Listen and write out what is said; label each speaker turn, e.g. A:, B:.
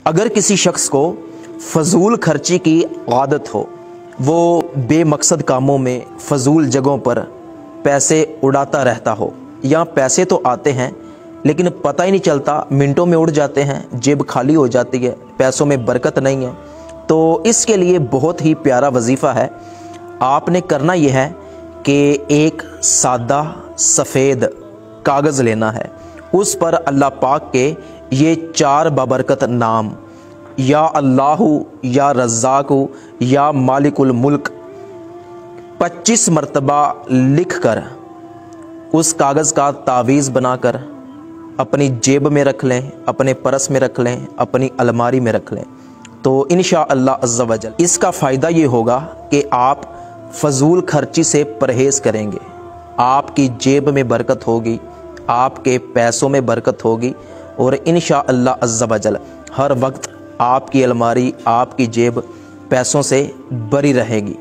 A: اگر کسی شخص کو فضول خرچی کی عادت ہو، وہ بے مقصد کاموں میں فضول جگہوں پر پیسے اڑاتا رہتا ہو، یا پیسے تو آتے ہیں لیکن پتہ ہی نہیں چلتا، منٹوں میں اڑ جاتے ہیں، جیب خالی ہو جاتی ہے، پیسوں میں برکت نہیں ہے، تو اس کے لیے بہت ہی پیارا وظیفہ ہے۔ آپ نے کرنا یہ ہے کہ ایک سادہ سفید کاغذ لینا ہے، اس پر اللہ پاک کے یہ 4 بابرکت نام، یا اللہ، یا رزاق، یا مالک الملک 25 مرتبہ لکھ کر اس کاغذ کا تعویذ بنا کر اپنی جیب میں رکھ لیں، اپنے پرس میں رکھ لیں، اپنی الماری میں رکھ لیں، تو انشاءاللہ عز و جل اس کا فائدہ یہ ہوگا کہ آپ فضول خرچی سے پرہیز کریں گے، آپ کی جیب میں برکت ہوگی، آپ کے پیسوں میں برکت ہوگی، اور انشاءاللہ عز و جل ہر وقت آپ کی الماری، آپ کی جیب پیسوں سے بری رہے گی۔